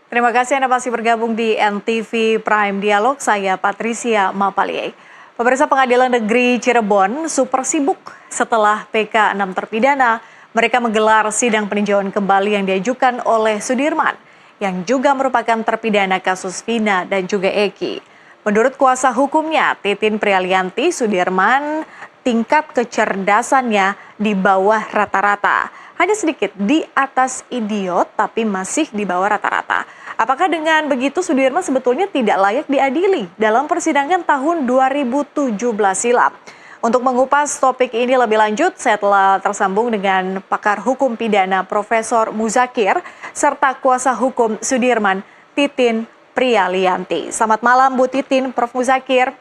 Terima kasih Anda masih bergabung di NTV Prime Dialog, saya Patricia Mapalie. Pemirsa Pengadilan Negeri Cirebon super sibuk setelah PK 6 terpidana, mereka menggelar sidang peninjauan kembali yang diajukan oleh Sudirman, yang juga merupakan terpidana kasus Vina dan juga Eki. Menurut kuasa hukumnya, Titin Prialianti, Sudirman tingkat kecerdasannya di bawah rata-rata. Hanya sedikit di atas idiot, tapi masih di bawah rata-rata. Apakah dengan begitu Sudirman sebetulnya tidak layak diadili dalam persidangan tahun 2017 silam? Untuk mengupas topik ini lebih lanjut, saya telah tersambung dengan pakar hukum pidana Profesor Muzakir serta kuasa hukum Sudirman, Titin Prialianti. Selamat malam Bu Titin, Prof Muzakir.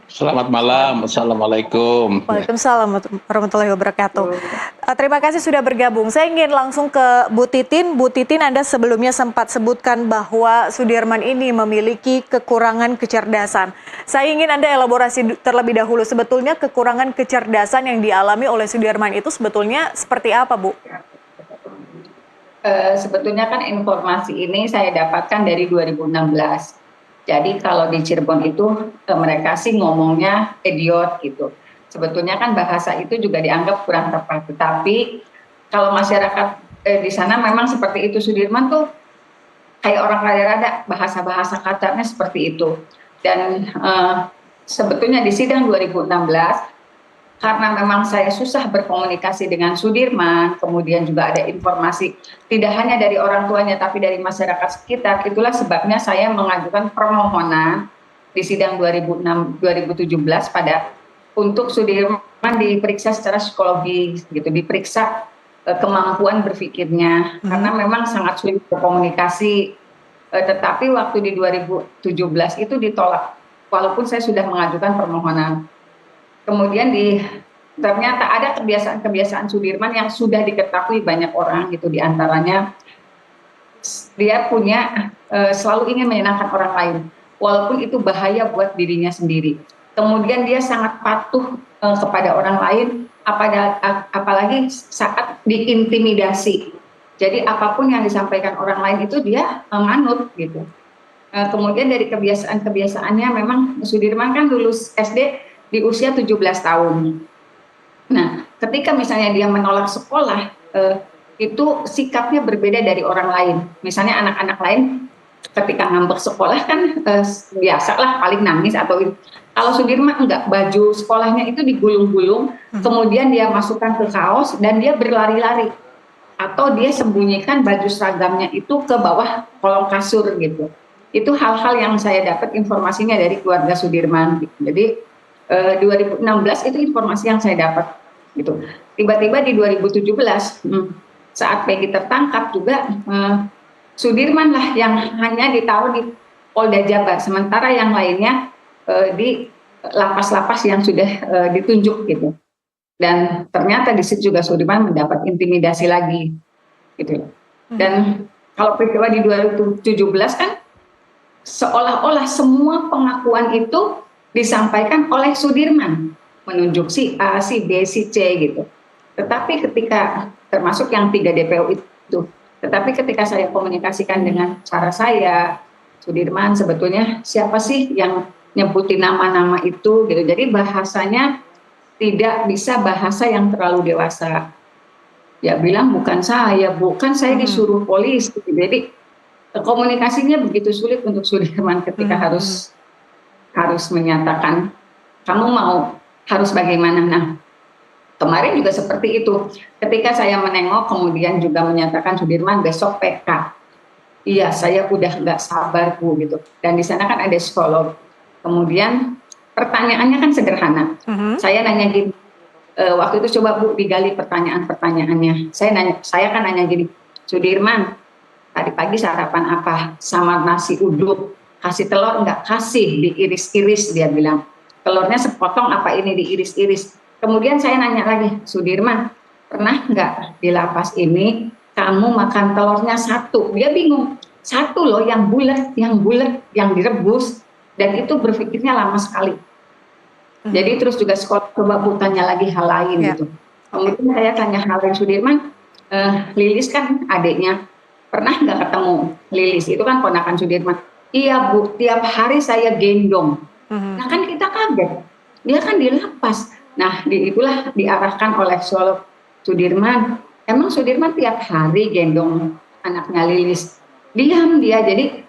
Selamat malam, Assalamualaikum. Waalaikumsalam warahmatullahi wabarakatuh. Terima kasih sudah bergabung. Saya ingin langsung ke Bu Titin. Bu Titin, Anda sebelumnya sempat sebutkan bahwa Sudirman ini memiliki kekurangan kecerdasan. Saya ingin Anda elaborasi terlebih dahulu. Sebetulnya kekurangan kecerdasan yang dialami oleh Sudirman itu sebetulnya seperti apa, Bu? Sebetulnya kan informasi ini saya dapatkan dari 2016. Jadi kalau di Cirebon itu mereka sih ngomongnya idiot gitu. Sebetulnya kan bahasa itu juga dianggap kurang tepat. Tetapi kalau masyarakat di sana memang seperti itu. Sudirman tuh kayak orang kaya rada, bahasa-bahasa katanya seperti itu. Dan sebetulnya di sidang 2016, karena memang saya susah berkomunikasi dengan Sudirman, kemudian juga ada informasi tidak hanya dari orang tuanya tapi dari masyarakat sekitar, itulah sebabnya saya mengajukan permohonan di sidang 2017 pada untuk Sudirman diperiksa secara psikologis gitu, diperiksa kemampuan berpikirnya karena memang sangat sulit berkomunikasi, tetapi waktu di 2017 itu ditolak walaupun saya sudah mengajukan permohonan. Kemudian ternyata ada kebiasaan-kebiasaan Sudirman yang sudah diketahui banyak orang gitu, diantaranya dia punya selalu ingin menyenangkan orang lain walaupun itu bahaya buat dirinya sendiri. Kemudian dia sangat patuh kepada orang lain, apalagi saat diintimidasi. Jadi apapun yang disampaikan orang lain itu dia manut gitu. Kemudian dari kebiasaan-kebiasaannya memang Sudirman kan lulus SD di usia 17 tahun. Nah, ketika misalnya dia menolak sekolah, itu sikapnya berbeda dari orang lain. Misalnya anak-anak lain ketika ngambek sekolah kan biasalah paling nangis atau kalau Sudirman enggak, baju sekolahnya itu digulung-gulung, kemudian dia masukkan ke kaos dan dia berlari-lari. Atau dia sembunyikan baju seragamnya itu ke bawah kolong kasur gitu. Itu hal-hal yang saya dapat informasinya dari keluarga Sudirman. Jadi 2016 itu informasi yang saya dapat gitu. Tiba-tiba di 2017 saat Peggy tertangkap juga Sudirman lah yang hanya ditaruh di Polda Jabar, sementara yang lainnya di lapas-lapas yang sudah ditunjuk gitu. Dan ternyata di situ juga Sudirman mendapat intimidasi lagi gitu. Dan kalau peristiwa di 2017 kan seolah-olah semua pengakuan itu disampaikan oleh Sudirman, menunjuk si A, si B, si C gitu. Tetapi ketika termasuk yang 3 DPO itu, tetapi ketika saya komunikasikan dengan cara saya, Sudirman sebetulnya siapa sih yang nyebutin nama-nama itu gitu. Jadi bahasanya tidak bisa bahasa yang terlalu dewasa. Ya bilang bukan saya disuruh polisi. Jadi komunikasinya begitu sulit untuk Sudirman ketika harus menyatakan kamu harus bagaimana. Nah, kemarin juga seperti itu. Ketika saya menengok kemudian juga menyatakan Sudirman besok PK. Iya, saya udah nggak sabar Bu gitu. Dan di sana kan ada psikolog. Kemudian pertanyaannya kan sederhana. Saya nanya gini, waktu itu coba Bu digali pertanyaannya. Saya kan nanya gini, Sudirman, tadi pagi sarapan apa? Sama nasi uduk. Kasih telur enggak? Kasih, diiris-iris dia bilang. Telurnya sepotong apa ini diiris-iris. Kemudian saya nanya lagi, Sudirman, pernah enggak di lapas ini kamu makan telurnya satu? Dia bingung. Satu loh yang bulat, yang direbus. Dan itu berpikirnya lama sekali. Jadi terus juga sekolah coba tanya lagi hal lain gitu. Kemudian saya tanya hal lain Sudirman, Lilis kan adiknya. pernah nggak ketemu Lilis? Itu kan ponakan Sudirman. Iya Bu, tiap hari saya gendong. Nah kan kita kaget, dia kan di lapas. Nah itulah diarahkan oleh psikolog Sudirman. Emang Sudirman tiap hari gendong anaknya Lilis? Diam dia, jadi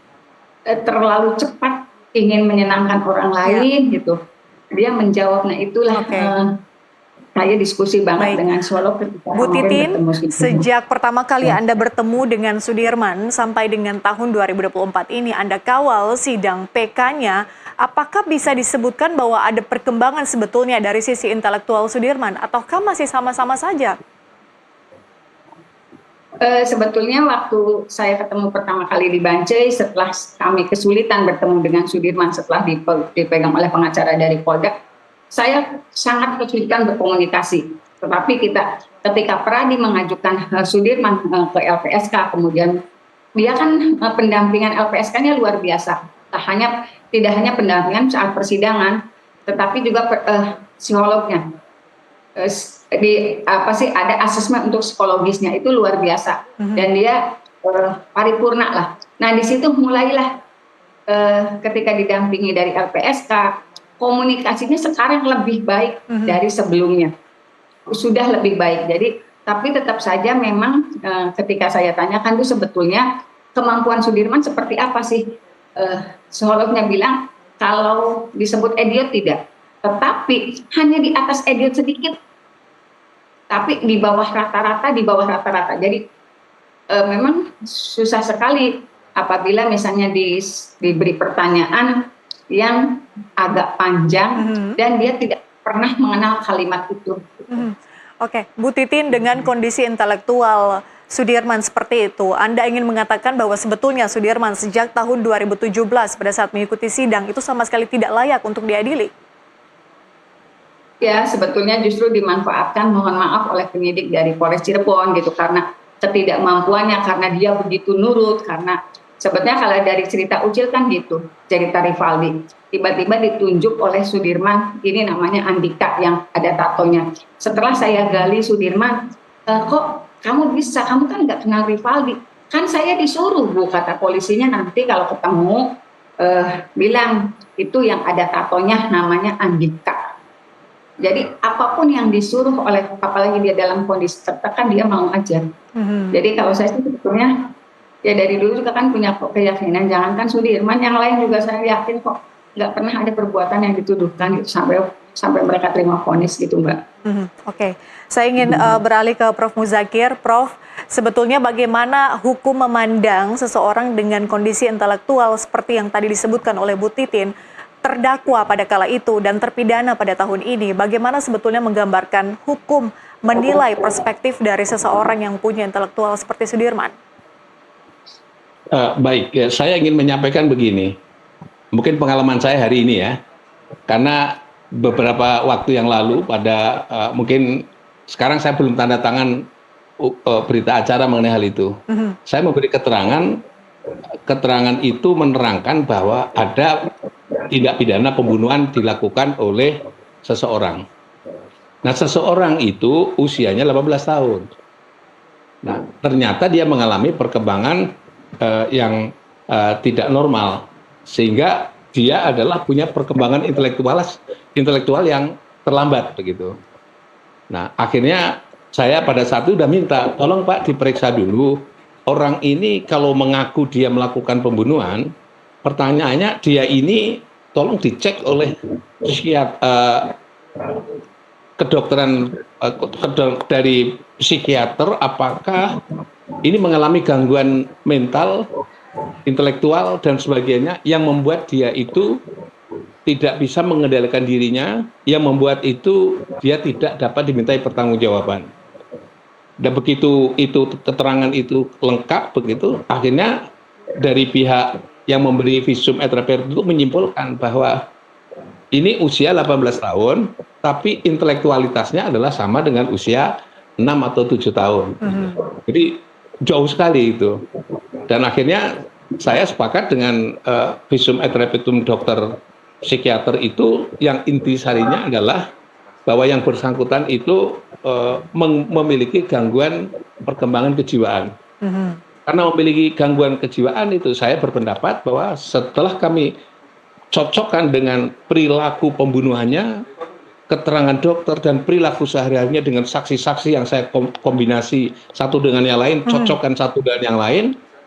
terlalu cepat ingin menyenangkan orang lain gitu. Dia menjawab, nah itulah saya diskusi banget dengan psikolog ketika Bu Titin, bertemu Sudirman. sejak pertama kali Anda bertemu dengan Sudirman sampai dengan tahun 2024 ini Anda kawal sidang PK-nya, apakah bisa disebutkan bahwa ada perkembangan sebetulnya dari sisi intelektual Sudirman ataukah masih sama-sama saja? Sebetulnya waktu saya ketemu pertama kali di Bancai, setelah kami kesulitan bertemu dengan Sudirman setelah dipegang oleh pengacara dari Polda, saya sangat kesulitan berkomunikasi. Tetapi ketika Pradi mengajukan Sudirman ke LPSK, kemudian dia kan pendampingan LPSK-nya luar biasa. Tidak hanya pendampingan saat persidangan, tetapi juga psikolognya. Ada asesmen untuk psikologisnya itu luar biasa, dan dia paripurna lah. Nah di situ mulailah ketika didampingi dari LPSK, komunikasinya sekarang lebih baik dari sebelumnya, sudah lebih baik. Jadi tapi tetap saja memang ketika saya tanyakan itu sebetulnya kemampuan Sudirman seperti apa sih, psikolognya bilang kalau disebut idiot tidak, tetapi hanya di atas idiot sedikit, tapi di bawah rata-rata. Jadi memang susah sekali apabila misalnya diberi pertanyaan yang agak panjang dan dia tidak pernah mengenal kalimat itu. Oke, Bu Titin, dengan kondisi intelektual Sudirman seperti itu, Anda ingin mengatakan bahwa sebetulnya Sudirman sejak tahun 2017 pada saat mengikuti sidang itu sama sekali tidak layak untuk diadili? Ya, sebetulnya justru dimanfaatkan, mohon maaf, oleh penyidik dari Polres Cirebon gitu, karena ketidakmampuannya, karena dia begitu nurut, karena sebetulnya kalau dari cerita Ucil kan gitu, cerita Rivaldi, tiba-tiba ditunjuk oleh Sudirman, ini namanya Andika yang ada tatonya. Setelah saya gali Sudirman, kok kamu bisa, kamu kan nggak kenal Rivaldi. Kan saya disuruh Bu, kata polisinya, nanti kalau ketemu bilang itu yang ada tatonya namanya Andika. Jadi apapun yang disuruh oleh, apalagi dia dalam kondisi tertekan, dia mau aja. Jadi kalau saya sebetulnya ya dari dulu juga kan punya keyakinan, jangankan Sudirman, yang lain juga saya yakin kok nggak pernah ada perbuatan yang dituduhkan gitu, sampai mereka terima vonis gitu Mbak. Oke, saya ingin beralih ke Prof. Muzakir. Prof, sebetulnya bagaimana hukum memandang seseorang dengan kondisi intelektual seperti yang tadi disebutkan oleh Bu Titin, terdakwa pada kala itu dan terpidana pada tahun ini, bagaimana sebetulnya menggambarkan hukum menilai perspektif dari seseorang yang punya intelektual seperti Sudirman? Baik, ya, saya ingin menyampaikan begini. Mungkin pengalaman saya hari ini ya, karena beberapa waktu yang lalu pada mungkin sekarang saya belum tanda tangan berita acara mengenai hal itu. Saya memberi keterangan itu menerangkan bahwa ada tindak pidana pembunuhan dilakukan oleh seseorang. Nah, seseorang itu usianya 18 tahun. Nah, ternyata dia mengalami perkembangan yang tidak normal, sehingga dia adalah punya perkembangan intelektual yang terlambat begitu. Nah, akhirnya saya pada saat itu udah minta, tolong Pak diperiksa dulu. Orang ini kalau mengaku dia melakukan pembunuhan, pertanyaannya dia ini tolong dicek oleh kedokteran dari psikiater, apakah ini mengalami gangguan mental, intelektual dan sebagainya yang membuat dia itu tidak bisa mengendalikan dirinya, yang membuat itu dia tidak dapat dimintai pertanggungjawaban. Dan begitu itu keterangan itu lengkap begitu, akhirnya dari pihak yang memberi visum et repertum itu menyimpulkan bahwa ini usia 18 tahun, tapi intelektualitasnya adalah sama dengan usia 6 atau 7 tahun. Jadi jauh sekali itu. Dan akhirnya saya sepakat dengan visum et repertum dokter psikiater itu, yang intisarinya adalah bahwa yang bersangkutan itu memiliki gangguan perkembangan kejiwaan. karena memiliki gangguan kejiwaan itu, saya berpendapat bahwa setelah kami cocokkan dengan perilaku pembunuhannya, keterangan dokter dan perilaku sehari-harinya dengan saksi-saksi yang saya kombinasi satu dengan yang lain, cocokkan satu dengan yang lain,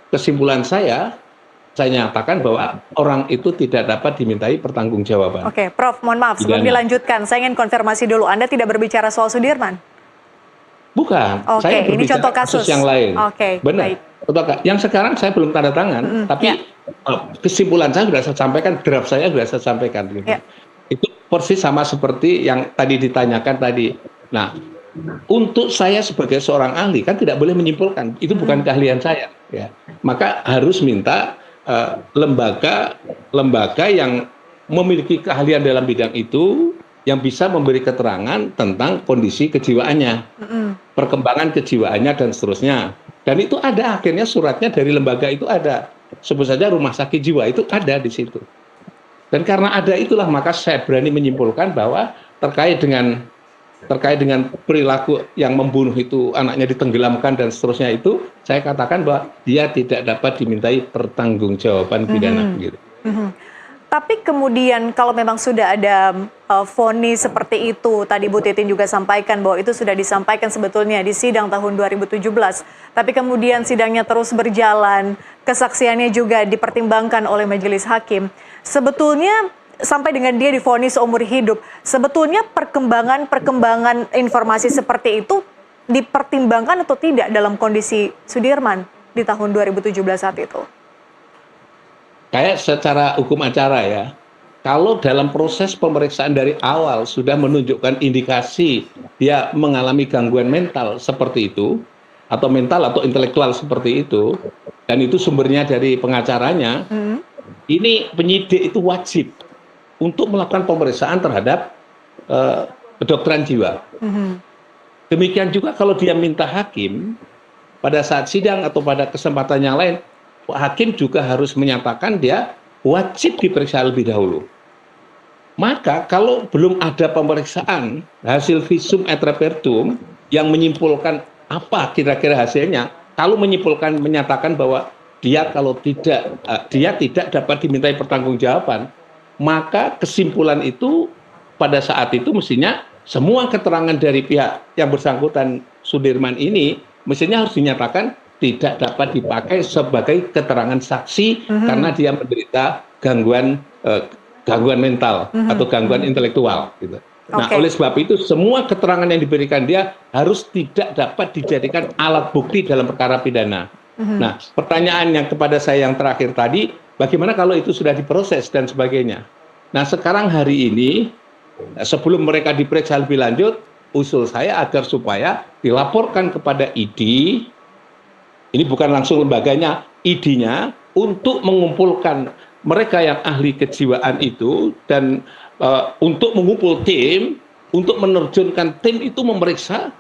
kesimpulan saya nyatakan bahwa orang itu tidak dapat dimintai pertanggungjawaban. Oke, Prof, mohon maaf sebelum dilanjutkan, saya ingin konfirmasi dulu, Anda tidak berbicara soal Sudirman? Bukan, Oke, saya berbicara ini contoh kasus yang lain. Oke, benar. baik. Yang sekarang saya belum tanda tangan, tapi kesimpulan saya sudah saya sampaikan, draft saya sudah saya sampaikan. Gitu. Ya. Itu persis sama seperti yang tadi ditanyakan tadi. Nah, untuk saya sebagai seorang ahli kan tidak boleh menyimpulkan, itu bukan keahlian saya. Ya. Maka harus minta lembaga yang memiliki keahlian dalam bidang itu yang bisa memberi keterangan tentang kondisi kejiwaannya, perkembangan kejiwaannya dan seterusnya. Dan itu ada akhirnya suratnya dari lembaga itu ada. Sebut saja rumah sakit jiwa itu ada di situ. Dan karena ada itulah maka saya berani menyimpulkan bahwa terkait dengan perilaku yang membunuh itu, anaknya ditenggelamkan dan seterusnya itu, saya katakan bahwa dia tidak dapat dimintai pertanggungjawaban pidana. Gitu. Tapi kemudian kalau memang sudah ada vonis seperti itu, tadi Bu Titin juga sampaikan bahwa itu sudah disampaikan sebetulnya di sidang tahun 2017. Tapi kemudian sidangnya terus berjalan, kesaksiannya juga dipertimbangkan oleh majelis hakim. Sebetulnya sampai dengan dia divonis seumur hidup, sebetulnya perkembangan informasi seperti itu dipertimbangkan atau tidak dalam kondisi Sudirman di tahun 2017 saat itu? Kayak secara hukum acara ya, kalau dalam proses pemeriksaan dari awal sudah menunjukkan indikasi dia mengalami gangguan mental seperti itu, atau mental atau intelektual seperti itu, dan itu sumbernya dari pengacaranya, ini penyidik itu wajib untuk melakukan pemeriksaan terhadap kedokteran jiwa. Demikian juga kalau dia minta hakim, pada saat sidang atau pada kesempatan yang lain, hakim juga harus menyatakan dia wajib diperiksa lebih dahulu. Maka kalau belum ada pemeriksaan hasil visum et repertum yang menyimpulkan apa kira-kira hasilnya, kalau menyatakan bahwa dia tidak dapat dimintai pertanggungjawaban, maka kesimpulan itu pada saat itu mestinya semua keterangan dari pihak yang bersangkutan Sudirman ini mestinya harus dinyatakan tidak dapat dipakai sebagai keterangan saksi karena dia menderita gangguan mental atau gangguan intelektual. Gitu. Nah, oleh sebab itu semua keterangan yang diberikan dia harus tidak dapat dijadikan alat bukti dalam perkara pidana. Nah, pertanyaan yang kepada saya yang terakhir tadi, bagaimana kalau itu sudah diproses dan sebagainya? Nah, sekarang hari ini sebelum mereka diperiksa lebih lanjut, usul saya agar supaya dilaporkan kepada ID. Ini bukan langsung lembaganya, ID-nya untuk mengumpulkan mereka yang ahli kejiwaan itu dan untuk mengumpul tim, untuk menerjunkan tim itu memeriksa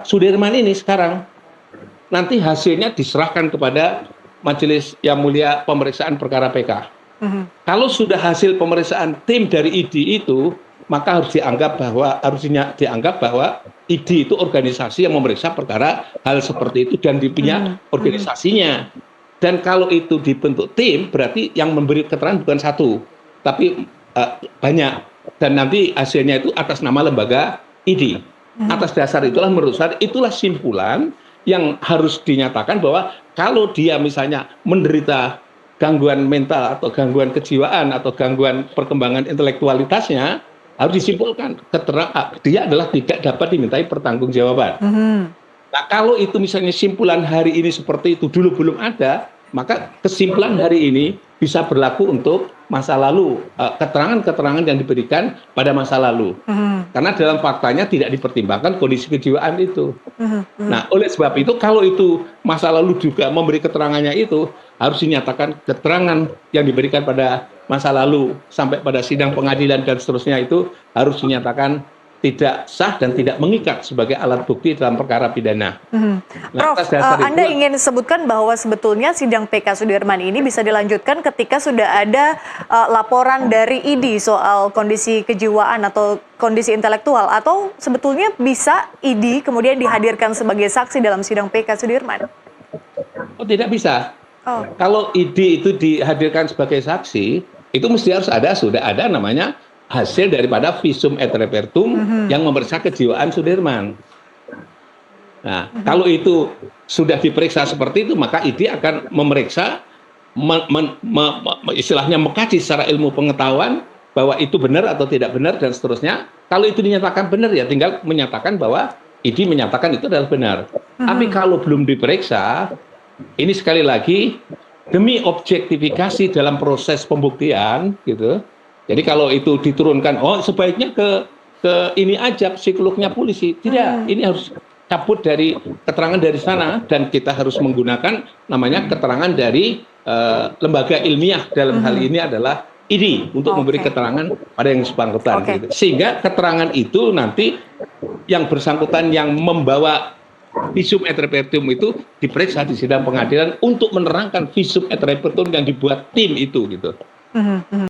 Sudirman ini sekarang. Nanti hasilnya diserahkan kepada Majelis Yang Mulia Pemeriksaan Perkara PK. Kalau sudah hasil pemeriksaan tim dari ID itu, maka harus dianggap bahwa ID itu organisasi yang memeriksa perkara hal seperti itu dan punya organisasinya. Dan kalau itu dibentuk tim, berarti yang memberi keterangan bukan satu, tapi banyak. Dan nanti hasilnya itu atas nama lembaga ID. Atas dasar itulah menurut saya itulah simpulan yang harus dinyatakan bahwa kalau dia misalnya menderita gangguan mental atau gangguan kejiwaan atau gangguan perkembangan intelektualitasnya, harus disimpulkan dia adalah tidak dapat dimintai pertanggungjawaban. Nah, kalau itu misalnya simpulan hari ini seperti itu dulu belum ada, maka kesimpulan hari ini bisa berlaku untuk masa lalu, keterangan-keterangan yang diberikan pada masa lalu. Karena dalam faktanya tidak dipertimbangkan kondisi kejiwaan itu. Nah, oleh sebab itu kalau itu masa lalu juga memberi keterangannya itu, harus dinyatakan keterangan yang diberikan pada masa lalu sampai pada sidang pengadilan dan seterusnya itu harus dinyatakan tidak sah dan tidak mengikat sebagai alat bukti dalam perkara pidana. Prof, Anda ingin sebutkan bahwa sebetulnya sidang PK Sudirman ini bisa dilanjutkan ketika sudah ada laporan dari ID soal kondisi kejiwaan atau kondisi intelektual, atau sebetulnya bisa ID kemudian dihadirkan sebagai saksi dalam sidang PK Sudirman? Oh, tidak bisa. Oh, Kalau ID itu dihadirkan sebagai saksi, itu mesti sudah ada namanya hasil daripada visum et repertum yang memeriksa kejiwaan Sudirman. Nah, kalau itu sudah diperiksa seperti itu, maka ID akan memeriksa, istilahnya mengkaji secara ilmu pengetahuan bahwa itu benar atau tidak benar dan seterusnya. Kalau itu dinyatakan benar, ya tinggal menyatakan bahwa ID menyatakan itu adalah benar. Tapi kalau belum diperiksa, ini sekali lagi demi objektifikasi dalam proses pembuktian, gitu. Jadi kalau itu diturunkan, oh sebaiknya ke ini aja psikolognya polisi. Tidak, ini harus cabut dari keterangan dari sana dan kita harus menggunakan namanya keterangan dari lembaga ilmiah, dalam hal ini adalah ID, untuk memberi keterangan pada yang bersangkutan. Gitu. Sehingga keterangan itu nanti yang bersangkutan yang membawa visum et repertum itu diperiksa di sidang pengadilan untuk menerangkan visum et repertum yang dibuat tim itu, gitu.